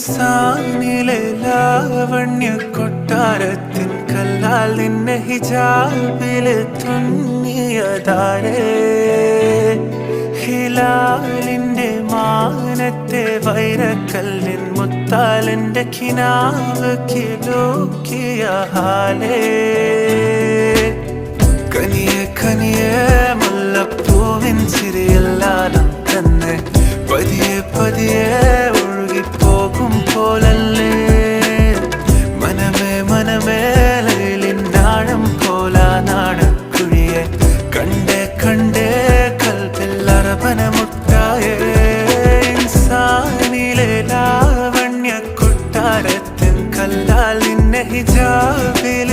ഇൻസാനിലെ ലാവണ്യ കൊട്ടാരത്തിൻ കല്ലാൽ നിന്നെ ഹിജാബില് തുന്നിയതാരേ ഹിലാലിന്റെ മാനത്തെ വൈരക്കല്ലിൻ മുത്താലിന്റെ കിനാവ് കിലോക്കിയ ഹാലേ കനിയെ കനിയെ മുല്ലപ്പൂവിൻ ചിരിയെല്ലാം തന്നെ പതിയെ പതിയെ ഒഴുകിപ്പോകും പോലല്ലേ മനമേ മനമേ ലൈലിനാഴം പോലാ നാടക്കുഴിയെ കണ്ടേ കണ്ടേ കൽപ്പിൽ അറബന മുട്ടായേ ഇൻസാനിലെ ലാവണ്യ കൊട്ടാരത്തിൻ കല്ലാൽ നിന്നെ ഹിജാബിൽ